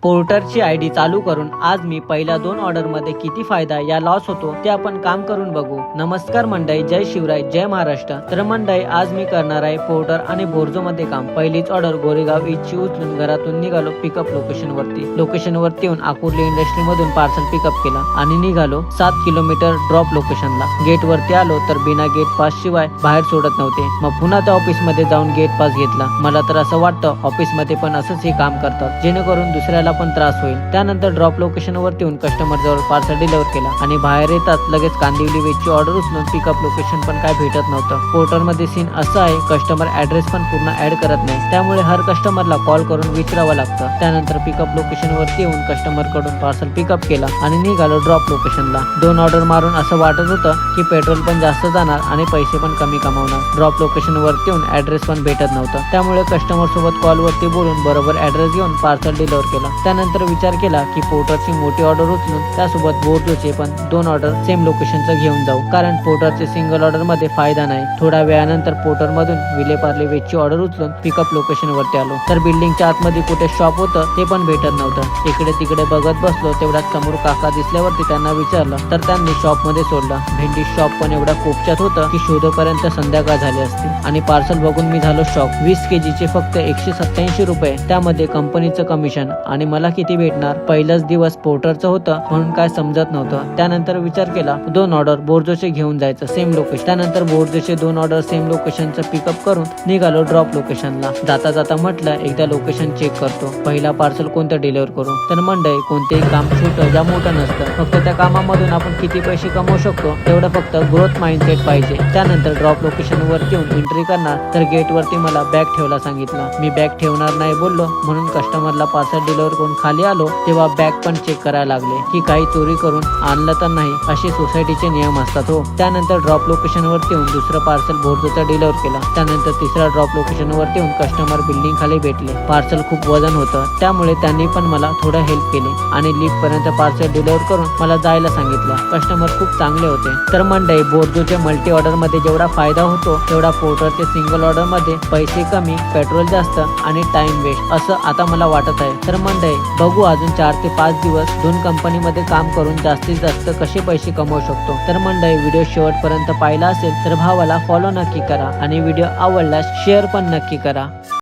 पोर्टरची ID चालू करून आज मी पहिल्या 2 ऑर्डर मध्ये किती फायदा या लॉस होतो ते आपण काम करून बघू। नमस्कार मंडळी, जय शिवराय, जय महाराष्ट्र। तर मंडळी, आज मी करणार आहे पोर्टर आणि बोर्जो मध्ये काम। पहिलीच ऑर्डर गोरेगाव ईची उचलून घरातून निघालो पिकअप लोकेशन वरती येऊन आकुर्ली इंडस्ट्री मधून पार्सल पिकअप केला आणि निघालो 7 किलोमीटर ड्रॉप लोकेशनला। गेट वरती आलो तर बिना गेट पास शिवाय बाहेर सोडत नव्हते। मग पुन्हा त्या ऑफिस मध्ये जाऊन गेट पास घेतला। मला तर असं वाटतं ऑफिस मध्ये पण असंच हे काम करतात, जेणेकरून दुसऱ्याला पण त्रास होईल। त्यानंतर ड्रॉप लोकेशन वरती येऊन कस्टमर जवळ पार्सल डिलिव्हर केला आणि बाहेर येतात लगेच कांदिवली वेजची ऑर्डर उचलून पिकअप लोकेशन पण काय भेटत नव्हतं। पोर्टर मध्ये सीन असं आहे, कस्टमर ऍड्रेस पण पूर्ण ऍड करत नाही, त्यामुळे हर कस्टमरला कॉल करून विचारावं लागतं। त्यानंतर पिकअप लोकेशन वरती येऊन कस्टमर कडून पार्सल पिकअप केला आणि निघालो ड्रॉप लोकेशनला। 2 ऑर्डर मारून असं वाटत होतं की पेट्रोल पण जास्त जाणार आणि पैसे पण कमी कमावणार। ड्रॉप लोकेशन वरती येऊन ऍड्रेस पण भेटत नव्हतं, त्यामुळे कस्टमर सोबत कॉल वरती बोलून बरोबर ऍड्रेस घेऊन पार्सल डिलिव्हर केला। त्यानंतर विचार केला की पोर्टरची मोठी ऑर्डर उचलून त्यासोबत बोर्जोचे पण 2 ऑर्डर सेम लोकेशनचं घेऊन जाऊ, कारण पोर्टरचे सिंगल ऑर्डर मध्ये फायदा नाही। थोड्या वेळानंतर पोर्टर मधून विलेपार्ले वेजची ऑर्डर उचलून पिकअप लोकेशन वरती आलो तर बिल्डिंगच्या आतमध्ये कुठे शॉप होतं ते पण भेटत नव्हतं। इकडे तिकडे बघत बसलो, तेवढ्यात समोर काका दिसल्यावरती त्यांना विचारलं तर त्यांनी शॉप मध्ये सोडलं। भेंडी शॉप पण एवढा कोपच्यात होतं की शोधेपर्यंत संध्याकाळ झाली असती आणि पार्सल बघून मी झालो शॉक। 20 kg चे फक्त 187 रुपये, त्यामध्ये कंपनीचं कमिशन आणि मला किती भेटणार। पहिलाच दिवस पोर्टरचं होतं म्हणून काय समजत नव्हतं। त्यानंतर विचार केला 2 ऑर्डर बोर्जोचे घेऊन जायचं सेम लोकेशन। त्यानंतर बोर्जोचे 2 ऑर्डर सेम लोकेशनचं पिकअप करून निघालो ड्रॉप लोकेशनला। जाता जाता म्हटलं एकदा लोकेशन चेक करतो, पहिला पार्सल कोणतं डिलिव्हर करू। तर मंडळी, कोणतेही काम छोटं या मोठं नसतं, फक्त त्या कामामधून आपण किती पैसे कमवू शकतो तेवढं फक्त ग्रोथ माइंडसेट पाहिजे। त्यानंतर ड्रॉप लोकेशन वरती येऊन एंट्री करणार तर गेट वरती मला बॅग ठेवायला सांगितलं। मी बॅग ठेवणार नाही बोललो, म्हणून कस्टमरला पार्सल डिलिव्हर करून खाली आलो तेव्हा बॅग पण चेक करायला लागले की काही चोरी करून आणलं तर नाही, असे सोसायटीचे नियम असतात हो। त्यानंतर ड्रॉप लोकेशन वरती येऊन दुसरं पार्सल बोर्जोचा डिलिव्हर केला। त्यानंतर तिसरा ड्रॉप लोकेशन वरती येऊन कस्टमर बिल्डिंग खाली भेटले। पार्सल खूप वजन होतं, त्यामुळे त्यांनी पण मला थोडं हेल्प केली आणि लिफ्ट पर्यंत पार्सल डिलिव्हर करून मला जायला सांगितलं। कस्टमर खूप चांगले होते। तर मंडळी, बोर्जोच्या मल्टी ऑर्डर मध्ये जेवढा फायदा होतो तेवढा पोर्टरच्या सिंगल ऑर्डर मध्ये पैसे कमी, पेट्रोल जास्त आणि टाइम वेस्ट असं आता मला वाटत आहे। तर मंडळी, बघू अजून 4 ते 5 दिवस 2 कंपनीमध्ये काम करून जास्तीत जास्त कसे पैसे कमवू शकतो। तर मंडळी, व्हिडिओ शेवटपर्यंत पाहिला असेल तर भावाला फॉलो नक्की करा आणि व्हिडिओ आवडल्यास शेअर पण नक्की करा।